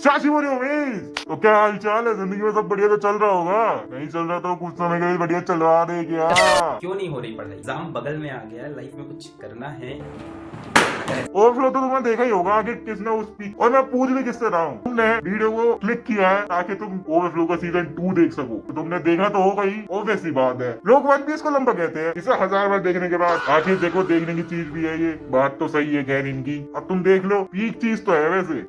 शाशी बोली उम्मीद। तो क्या हाल चाल है? जिंदगी में सब बढ़िया तो चल रहा होगा? नहीं चल रहा तो कुछ समय के लिए बढ़िया चलवा दे क्या? क्यों नहीं हो रही पढ़ाई? एग्जाम बगल में आ गया है, लाइफ में कुछ करना है। ओवरफ्लो तो तुमने देखा ही होगा कि किसने उस और मैं पूछ भी किससे रहा हूँ। तुमने वीडियो को क्लिक किया है ताकि तुम ओवरफ्लो का सीजन 2 देख सको, तो तुमने देखा तो होगा ही, ऑब्वियस सी बात है। लोग वन पीस को लंबा कहते हैं, इसे 1000 बार देखने के बाद आखिर देखो देखने की चीज भी है ये। बात तो सही है खैर इनकी। अब तुम देख लो, पीक चीज तो है वैसे।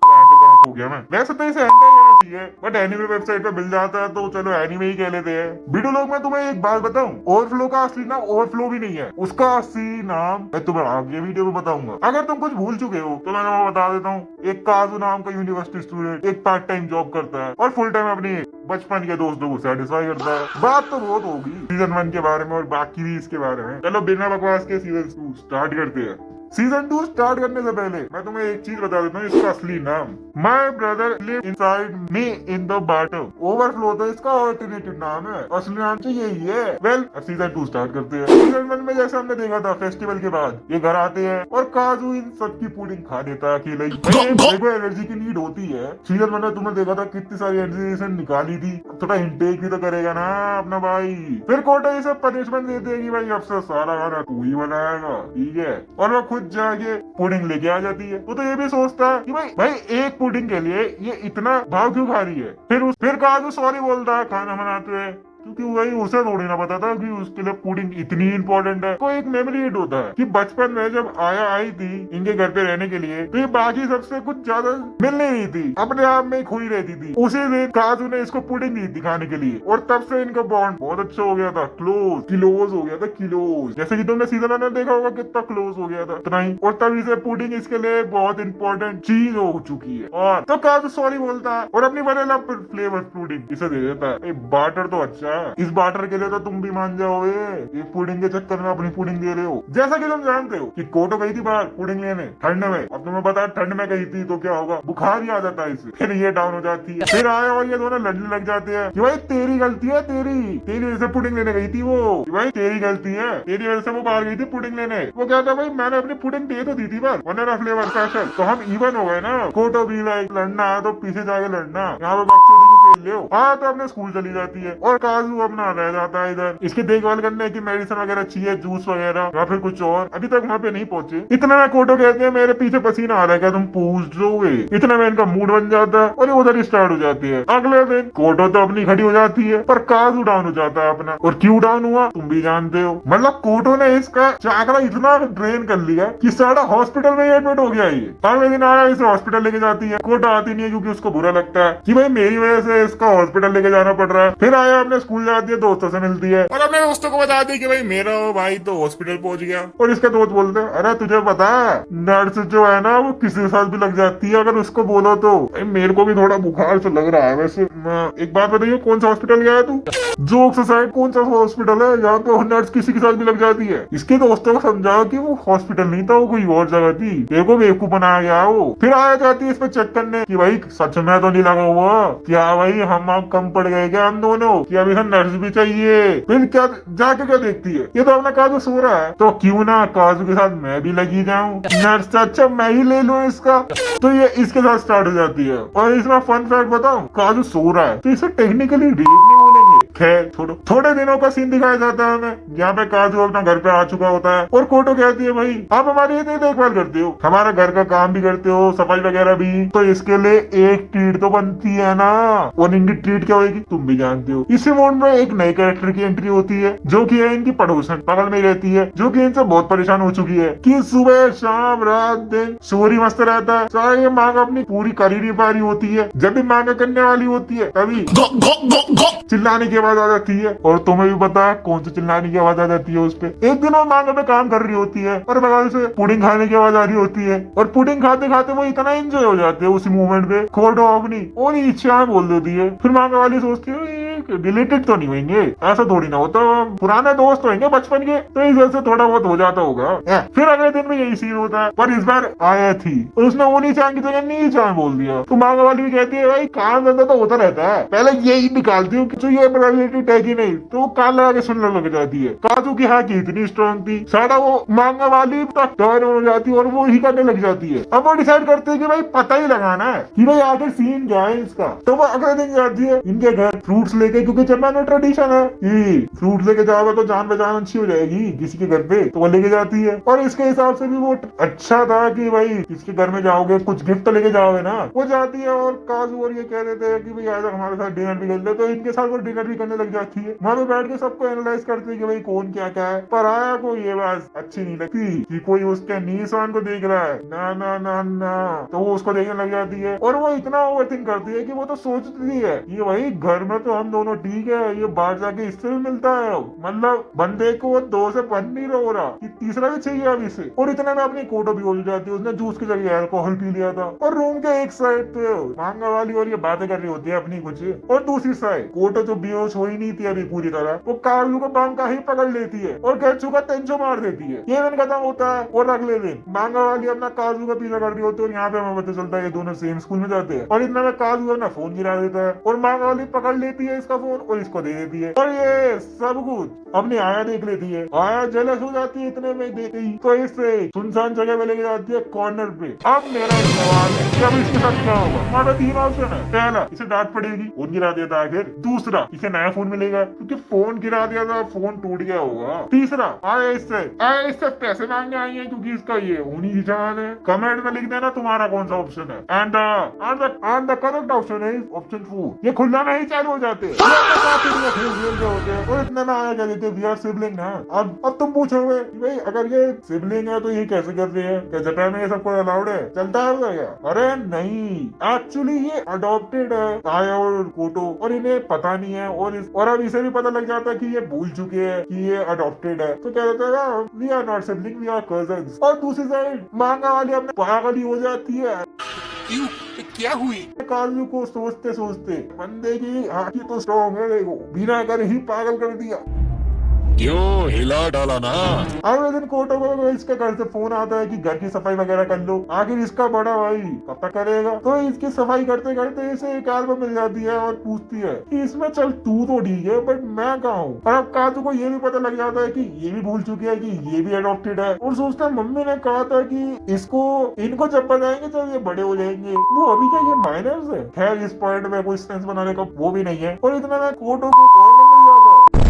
हो गया मैं वैसे तो इसे एंटा होना चाहिए, बट एनिमे वेबसाइट पे मिल जाता है तो चलो एनिमे ही कह लेते हैं। वीडियो लोग मैं तुम्हें एक बात बताऊं, ओवरफ्लो का असली नाम ओवरफ्लो भी नहीं है, उसका असली नाम मैं तुम्हें आगे वीडियो में बताऊंगा। अगर तुम कुछ भूल चुके हो तो मैं तुम्हें बता देता हूँ। एक काजू नाम का यूनिवर्सिटी स्टूडेंट एक पार्ट टाइम जॉब करता है और फुल टाइम अपनी बचपन के दोस्तों को सेटिस्फाई करता है। बात तो बहुत होगी सीजन 1 के बारे में और बाकी भी इसके बारे में। चलो बिना बकवास के सीजन 2 स्टार्ट करते हैं। सीजन 2 स्टार्ट करने से पहले मैं तुम्हें एक चीज बता देता हूँ, इसका असली नाम my brother live inside me in the bottom. Overflow तो इसका ऑल्टरनेटिव नाम है, असली नाम तो यही है। वेल सीजन 2 स्टार्ट करते हैं। सीजन 1 में जैसे हमने देखा था, फेस्टिवल के बाद ये घर आते हैं और काजू इन सबकी पुडिंग खा देता है अकेले ही। देखो एनर्जी की नीड होती है। सीजन 1 में तुमने देखा था कितनी सारी एनर्जी निकाली थी, थोड़ा इंटेक भी तो करेगा ना अपना भाई। फिर कोटा ये सब पनिशमेंट देते हैं कि भाई अब से सारा खाना तू ही बनाएगा, ठीक है। और वो खुद जाके पुडिंग लेके आ जाती है। तो ये भी सोचता है कि भाई एक पुडिंग के लिए ये इतना भाव क्यों खा रही है। फिर काजू सॉरी बोलता है खाना बनाते हुए, क्योंकि वही उसे थोड़ी ना पता था कि उसके लिए पुडिंग इतनी इंपॉर्टेंट है। कोई एक मेमोरी हिट होता है कि बचपन में जब आई थी इनके घर पे रहने के लिए, तो ये बाकी सबसे कुछ ज्यादा मिल नहीं रही थी, अपने आप में खोई रहती थी। उसी दिन काजू ने इसको पुडिंग दी दिखाने के लिए और तब से इनका बॉन्ड बहुत अच्छा हो गया था, क्लोज हो गया था, क्लोज। जैसे कि तुमने सीजन 1 में देखा होगा कितना क्लोज हो गया था इतना ही। और तभी से पुडिंग इसके लिए बहुत इंपॉर्टेंट चीज हो चुकी है। और तो काजू सॉरी बोलता है और अपनी वनीला फ्लेवर पुडिंग इसे दे देता है। बाटर तो अच्छा, इस बाटर के लिए तो तुम भी मान जाओगे, एक पुडिंग के चक्कर में अपनी पुडिंग दे रहे हो। जैसा कि तुम जानते हो कि कोटो गई थी बाहर पुडिंग लेने ठंड में। अब तुम्हें पता है ठंड में गई थी तो क्या होगा, बुखार ही आ जाता है इसे। फिर ये डाउन हो जाती है, फिर आए और ये दोनों लड़ने लग जाते हैं कि भाई तेरी गलती है, तेरी वजह से पुडिंग लेने गई थी वो, कि भाई तेरी गलती है, तेरी वजह से वो बाहर गई थी पुडिंग लेने। वो क्या था भाई, मैंने अपनी पुडिंग दे तो दी थी बस, वनीला फ्लेवर स्पेशल, तो हम इवन हो गए ना। कोटो भी लाइक लड़ना है तो पीछे जाके लड़ना, यहाँ पे बच्चों की खेल ले। हाँ तो अपने स्कूल चली जाती है और काजू अपना रह जाता है इधर इसकी देखभाल करने की, मेडिसिन वगैरह चाहिए, जूस वगैरह या फिर कुछ और। अभी तक वहाँ पे नहीं पहुंचे। इतना में कोटो कहते हैं मेरे पीछे पसीना आ रहा है, क्या तुम पूछ दोगे? इतना में इनका मूड बन जाता है और ये उधर ही स्टार्ट हो जाती है। अगले दिन कोटो तो अपनी खड़ी हो जाती है पर काजू डाउन हो जाता है अपना। और क्यों डाउन हुआ तुम भी जानते हो, मतलब कोटो ने इसका चाकरा इतना ड्रेन कर लिया कि सारा हॉस्पिटल में एडमिट हो गया। ये अगले दिन आया, इसे हॉस्पिटल लेके जाती है। कोटो आती नहीं है क्योंकि उसको बुरा लगता है कि भाई मेरी वजह से इसका हॉस्पिटल लेके जाना पड़ रहा है। फिर आया अपने स्कूल जाती है, दोस्तों से मिलती है और अपने दोस्तों को बता दी कि भाई मेरा भाई तो हॉस्पिटल पहुंच गया। और इसके दोस्त बोलते हैं अरे तुझे पता है नर्स जो है ना वो किसी के साथ भी लग जाती है अगर उसको बोलो तो। मेरे को भी थोड़ा बुखार से लग रहा है वैसे। एक बात बताइए, कौन सा हॉस्पिटल गया है तू? जोक साइड कौन सा हॉस्पिटल है जहाँ पे नर्स किसी के साथ भी लग जाती है? इसके दोस्तों को समझाओ कि वो हॉस्पिटल नहीं था, वो कोई और जगह थी, देखो बेवकूफ बनाया गया वो। फिर आया जाती है इस पे चेक करने कि भाई सच में तो नहीं लगा हुआ क्या, भाई हम कम पड़ गए क्या हम दोनों, कि अभी नर्स भी चाहिए। फिर क्या जाके क्या देखती है, ये तो अपना काजू सो रहा है, तो क्यों ना काजू के साथ मैं भी लगी जाऊं, नर्स से अच्छा मैं ही ले लूं इसका। तो ये इसके साथ स्टार्ट हो जाती है। और इसमें फन फैक्ट बताऊं, काजू सो रहा है तो इसे टेक्निकली रेप नहीं बोलेंगे। खैर छोड़ो, थोड़े दिनों का सीन दिखाया जाता है हमें जहाँ पे काजू अपना घर पे आ चुका होता है और कोटो कहती है भाई आप हमारी इतनी देखभाल करते हो, हमारा घर का काम भी करते हो, सफाई वगैरह भी, तो इसके लिए एक ट्रीट तो बनती है ना। और इनकी ट्रीट क्या होगी तुम भी जानते हो। इसी मोड में एक नए कैरेक्टर की एंट्री होती है जो कि है इनकी पड़ोसन, बगल में रहती है, जो कि इनसे बहुत परेशान हो चुकी है कि सुबह शाम रात दिन सोरी मस्त रहता है, चाहे ये मांग अपनी पूरी कर ही नहीं पा रही होती है। जब भी मांग करने वाली होती है तभी चिल्लाने की आवाज आ जाती है। और तुम्हें भी पता है कौन सी चिल्लाने की आवाज आ जाती है उस पे। एक दिन वो मांग पे काम कर रही होती है और बगल से पुडिंग खाने की आवाज आ रही होती है और पुडिंग खाते खाते वो इतना एंजॉय हो जाते हैं उस मोमेंट पे, कोटो अपनी और इच्छाएं बोल देती है। फिर मांग वाली सोचती है कि डिलीटेड तो नहीं होंगे, ऐसा थोड़ी ना होता, पुराने दोस्त होंगे बचपन के, तो इस वजह से थोड़ा बहुत हो जाता होगा। फिर अगले दिन भी यही सीन होता है, पर इस बार आया थी और उसने ऊनी चांद की जगह नीली चांद बोल दिया। तो मांगा वाली भी कहती है भाई काम धंधा तो होता रहता है, पहले यही निकालती हूँ कि ये रिलेटिव है कि नहीं। तो वो कान लगा के सुनने लग जाती है। काजू की हाँ की इतनी स्ट्रॉन्ग थी, सारा वो मांगा वाली तक टर्न हो जाती है और वो ही करने लग जाती है। अब वो डिसाइड करते हैं कि भाई पता ही लगाना है कि भाई आखिर सीन क्या है इसका। तो वो अगले दिन जाती है इनके घर फ्रूट्स लेके, क्योंकि चंबा में ट्रेडिशन है कि फ्रूट्स लेके जाओगे तो जान पहचान अच्छी हो जाएगी किसी के घर पे, तो वो लेके जाती है। और इसके हिसाब से भी वो अच्छा था कि भाई किसके घर में जाओगे कुछ गिफ्ट तो लेके जाओगे ना। वो जाती है और काजू और ये कह देते हैं कि भाई आज हमारे साथ डिनर भी कर ले, तो इनके साथ वो डिनर भी करने लग जाती है। वहां पे बैठ के सबको एनालाइज करती है कि भाई कौन क्या क्या है। पर आया को ये बात अच्छी नहीं लगती कि कोई उसके नीसान को देख रहा है, ना ना ना ना, तो वो उसको देखने लग जाती है। और वो इतना ओवरथिंक करती है कि वो तो सोचती है कि भाई घर में तो हम दोनों ठीक है, ये बाहर जाके इससे भी मिलता है, मतलब बंदे को दो से बन नहीं हो रहा कि तीसरा भी चाहिए अब इसे। और इतना में अपनी कोटो भी हो जाती है, उसने जूस की जगह अल्कोहल पी लिया था। और रूम के एक साइड पे मांगा वाली और ये बातें कर रही होती है अपनी कुछ, और दूसरी साइड कोटो जो बेहोश हो ही नहीं थी अभी पूरी तरह, वो काजू को बांका ही पकड़ लेती है और कैचू का तेंचो मार देती है। ये दिन खत्म होता है और अगले दिन मांगा वाली अपना काजू का पीछा कर रही होती है। और यहाँ पे हमें पता चलता है ये दोनों सेम स्कूल में जाते हैं। और इतना में काजू अपना फोन गिरा देता है और मांगा वाली पकड़ लेती है इसका फोन और इसको दे देती है। और ये सब कुछ अपनी आया देख लेती है। आया जेलस हो जाती है इतने में देख ही, तो इससे सुनसान जगह पे लेके जाती है कॉर्नर पे। अब मेरा एक सवाल है कि अब इसके साथ क्या होगा। हमारा तीन ऑप्शन है, पहला इसे डांट पड़ेगी, फोन गिरा देता है। फिर दूसरा इसे नया फोन मिलेगा क्योंकि फोन गिरा दिया था, फोन टूट गया होगा। तीसरा आया इससे पैसे मांगने आई है क्योंकि इसका ये होनी की जान है। कमेंट में लिख देना तुम्हारा कौन सा ऑप्शन है। एंड द करेक्ट ऑप्शन है ऑप्शन 4। ये खुला में ही चालू हो जाते हैं और इतने में आया क्या देते वी आर सिबलिंग ना। अब तुम पूछोगे भाई अगर ये सिबलिंग है तो ये कैसे कर रही है, क्या जापान में ये सबको अलाउड है, चलता है क्या? अरे नहीं, एक्चुअली ये अडॉप्टेड है आया और कोटो, और इन्हें पता नहीं है। और अब इसे भी पता लग जाता है कि ये भूल चुके हैं कि ये अडॉप्टेड है। तो क्या कहता है we are not sibling we are cousins. और दूसरी साइड मांगा वाली अपने पागल हो जाती है। क्या हुई? काजू को सोचते सोचते बंदे की आंखें तो स्ट्रॉन्ग है, देखो बिना कर ही पागल कर दिया। क्यों हिला डाला ना। अगले दिन कोटो को इसके घर से फोन आता है कि घर की सफाई वगैरह कर लो। आखिर इसका बड़ा भाई कब तक करेगा। तो इसकी सफाई करते करते इसे एक एल्बम मिल जाती है और पूछती है कि इसमें चल तू तो ठीक है बट मैं कहाँ हूँ। और अब काजू को ये भी पता लग जाता है कि ये भी भूल चुकी है कि ये भी अडॉप्टेड है। और सोचता है मम्मी ने कहा था कि इनको जब बताएंगे जब ये बड़े हो जाएंगे, वो अभी क्या ये माइनर्स है। खैर इस पॉइंट में कोई सेंस बनाने का वो भी नहीं है। और इतना में कोटो को कॉल मिल जाता है।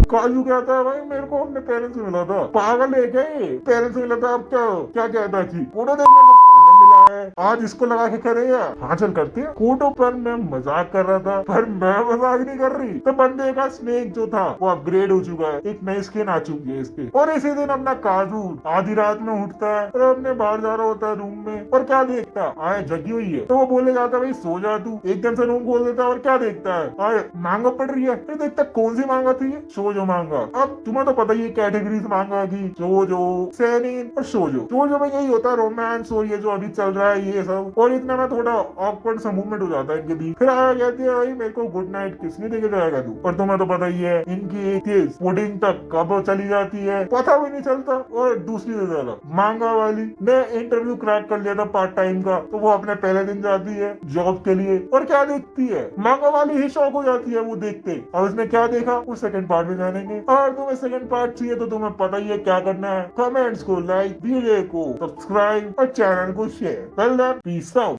काजू कहता है भाई मेरे को अपने पेरेंट्स से मिला था। पागल है क्या ये, पेरेंट्स से मिला था। अब क्या कहता है कोटो देख मेरे को खाना मिला है, आज इसको लगा के करेगा। हाँ चल करते हैं। कोटो पर मैं मजाक कर रहा था, पर मैं मजाक नहीं कर रही। तो बंदे का स्नेक जो था वो अपग्रेड हो चुका है, एक नई स्किन आ चुकी है इसके। और इसी दिन अपना काजू आधी रात में उठता है और अपने बाहर जा रहा होता है रूम में, और क्या देखता आए जगी हुई है। तो वो बोले जाता भाई सो जा तू। एकदम से रूम खोल देता है और क्या देखता है आए मांगा पड़ रही है। फिर देखता कौन सी मांगा थी, शोजो मांगा। अब तुम्हें तो पता ही है कैटेगरीज मांगा की, शोजो, सेनिन और शोजो। शोजो में यही होता है रोमांस और ये जो अभी चल रहा है ये सब। और इतना में थोड़ा ऑकवर्ड सा मूवमेंट हो जाता है इनके बीच। फिर आया कहती है भाई मेरे को गुड नाइट किसने देके जाएगा तू। और तुम्हें तो पता ही है इनकी किस पुडिंग तक कब चली जाती है पता भी नहीं चलता। और दूसरी ज्यादा मांगा वाली ने इंटरव्यू क्रैक कर लिया था पार्ट टाइम का, तो वो अपने पहले दिन जाती है जॉब के लिए। और क्या देखती है मांगा वाली ही शॉक हो जाती है वो देखते। और उसने क्या देखा वो सेकंड पार्ट में जानेंगे। और तुम्हें सेकंड पार्ट चाहिए तो तुम्हें पता ही है क्या करना है। कमेंट्स को लाइक, वीडियो को सब्सक्राइब और चैनल को share. Well done, peace out.